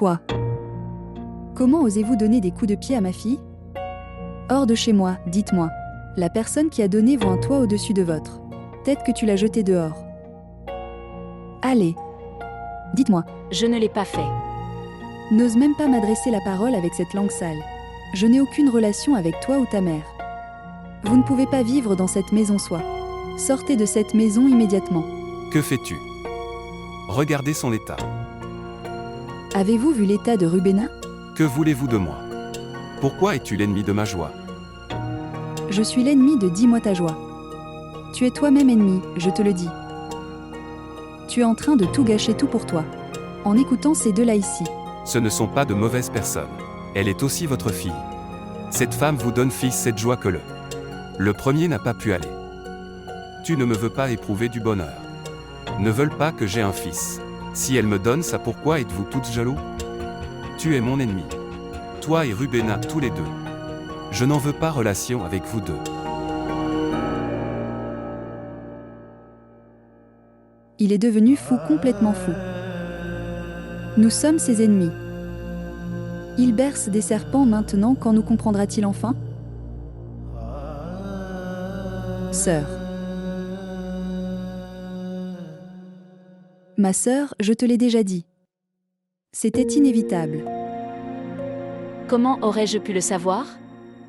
Toi. Comment osez-vous donner des coups de pied à ma fille? Hors de chez moi, dites-moi. La personne qui a donné vaut un toit au-dessus de votre tête que tu l'as jetée dehors. Allez. Dites-moi. Je ne l'ai pas fait. N'ose même pas m'adresser la parole avec cette langue sale. Je n'ai aucune relation avec toi ou ta mère. Vous ne pouvez pas vivre dans cette maison soi. Sortez de cette maison immédiatement. Que fais-tu? Regardez son état. Avez-vous vu l'état de Rubena? Que voulez-vous de moi? Pourquoi es-tu l'ennemi de ma joie? Je suis l'ennemi de dis-moi ta joie. Tu es toi-même ennemi, je te le dis. Tu es en train de tout gâcher tout pour toi. En écoutant ces deux-là ici. Ce ne sont pas de mauvaises personnes. Elle est aussi votre fille. Cette femme vous donne fils cette joie que le premier n'a pas pu aller. Tu ne me veux pas éprouver du bonheur. Ne veulent pas que j'ai un fils. Si elle me donne ça, pourquoi êtes-vous toutes jaloux? Tu es mon ennemi. Toi et Rubena tous les deux. Je n'en veux pas relation avec vous deux. Il est devenu fou, complètement fou. Nous sommes ses ennemis. Il berce des serpents maintenant, quand nous comprendra-t-il enfin? Sœur. Ma sœur, je te l'ai déjà dit. C'était inévitable. Comment aurais-je pu le savoir?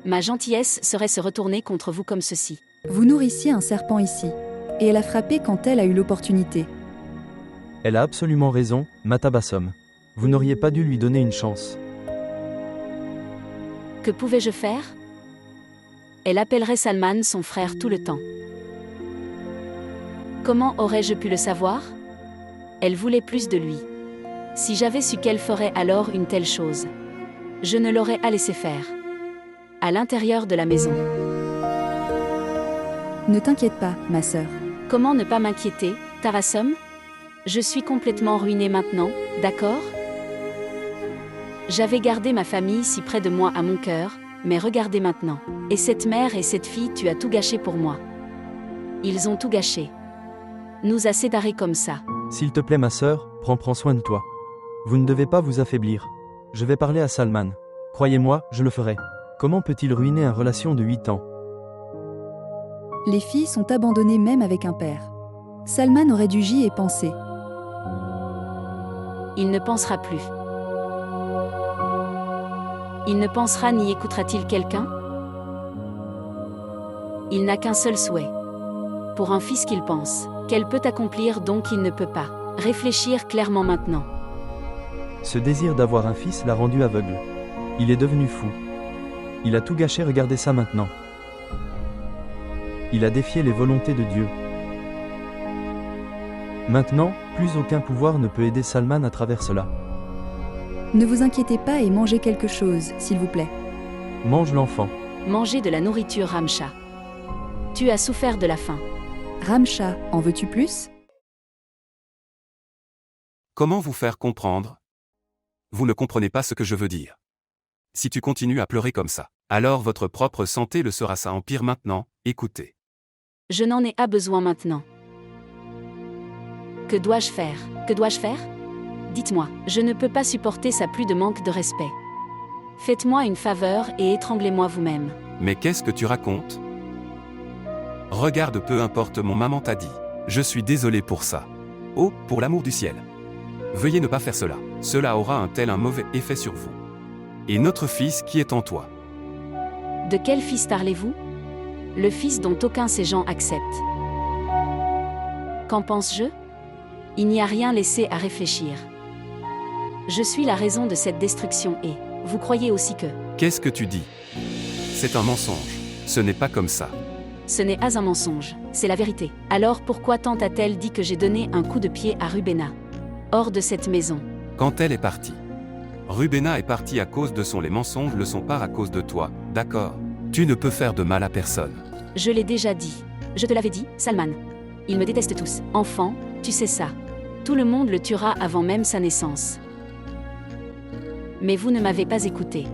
Ma gentillesse serait se retourner contre vous comme ceci. Vous nourrissiez un serpent ici, et elle a frappé quand elle a eu l'opportunité. Elle a absolument raison, Matabassom. Vous n'auriez pas dû lui donner une chance. Que pouvais-je faire? Elle appellerait Salman son frère tout le temps. Comment aurais-je pu le savoir? Elle voulait plus de lui. Si j'avais su qu'elle ferait alors une telle chose, je ne l'aurais pas laissé faire. À l'intérieur de la maison. Ne t'inquiète pas, ma sœur. Comment ne pas m'inquiéter, Tabassum? Je suis complètement ruinée maintenant, d'accord? J'avais gardé ma famille si près de moi à mon cœur, mais regardez maintenant. Et cette mère et cette fille, tu as tout gâché pour moi. Ils ont tout gâché. Nous a séparés comme ça. S'il te plaît ma sœur, prends soin de toi. Vous ne devez pas vous affaiblir. Je vais parler à Salman. Croyez-moi, je le ferai. Comment peut-il ruiner une relation de 8 ans? Les filles sont abandonnées même avec un père. Salman aurait dû y penser. Il ne pensera plus. Il ne pensera ni écoutera-t-il quelqu'un? Il n'a qu'un seul souhait. Pour un fils qu'il pense, qu'elle peut accomplir donc il ne peut pas. Réfléchir clairement maintenant. Ce désir d'avoir un fils l'a rendu aveugle. Il est devenu fou. Il a tout gâché, regardez ça maintenant. Il a défié les volontés de Dieu. Maintenant, plus aucun pouvoir ne peut aider Salman à travers cela. Ne vous inquiétez pas et mangez quelque chose, s'il vous plaît. Mange l'enfant. Mangez de la nourriture, Ramcha. Tu as souffert de la faim. Ramcha, en veux-tu plus? Comment vous faire comprendre? Vous ne comprenez pas ce que je veux dire. Si tu continues à pleurer comme ça, alors votre propre santé le sera. Ça empire maintenant, écoutez. Je n'en ai pas besoin maintenant. Que dois-je faire? Que dois-je faire? Dites-moi, je ne peux pas supporter ça, plus de manque de respect. Faites-moi une faveur et étranglez-moi vous-même. Mais qu'est-ce que tu racontes? Regarde, peu importe, mon maman t'a dit. Je suis désolé pour ça. Oh, pour l'amour du ciel. Veuillez ne pas faire cela. Cela aura un mauvais effet sur vous. Et notre fils qui est en toi. De quel fils parlez-vous? Le fils dont aucun ces gens acceptent. Qu'en pense-je? Il n'y a rien laissé à réfléchir. Je suis la raison de cette destruction et vous croyez aussi que... Qu'est-ce que tu dis? C'est un mensonge. Ce n'est pas comme ça. Ce n'est pas un mensonge, c'est la vérité. Alors pourquoi tant a-t-elle dit que j'ai donné un coup de pied à Rubena? Hors de cette maison. Quand elle est partie. Rubena est partie à cause de les mensonges ne sont pas à cause de toi, d'accord? Tu ne peux faire de mal à personne. Je l'ai déjà dit. Je te l'avais dit, Salman. Ils me détestent tous. Enfant, tu sais ça. Tout le monde le tuera avant même sa naissance. Mais vous ne m'avez pas écouté.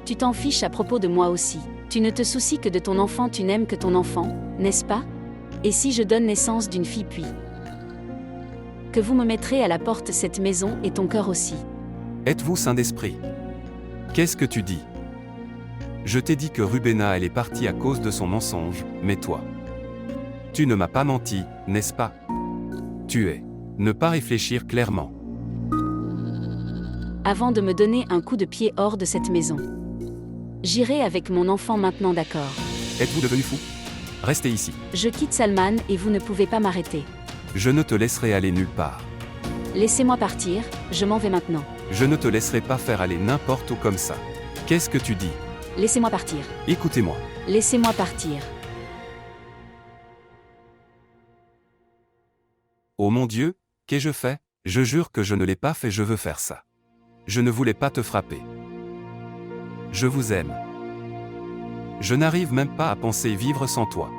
Tu t'en fiches à propos de moi aussi. Tu ne te soucies que de ton enfant, tu n'aimes que ton enfant, n'est-ce pas? Et si je donne naissance d'une fille puis... que vous me mettrez à la porte cette maison et ton cœur aussi. Êtes-vous saint d'esprit? Qu'est-ce que tu dis? Je t'ai dit que Rubéna elle est partie à cause de son mensonge, mais toi. Tu ne m'as pas menti, n'est-ce pas? Tu es. Ne pas réfléchir clairement. Avant de me donner un coup de pied hors de cette maison. J'irai avec mon enfant maintenant, d'accord? Êtes-vous devenu fou? Restez ici. Je quitte Salman et vous ne pouvez pas m'arrêter. Je ne te laisserai aller nulle part. Laissez-moi partir, je m'en vais maintenant. Je ne te laisserai pas faire aller n'importe où comme ça. Qu'est-ce que tu dis? Laissez-moi partir. Écoutez-moi. Laissez-moi partir. Oh mon Dieu, qu'ai-je fait? Je jure que je ne l'ai pas fait, je veux faire ça. Je ne voulais pas te frapper. Je vous aime. Je n'arrive même pas à penser vivre sans toi.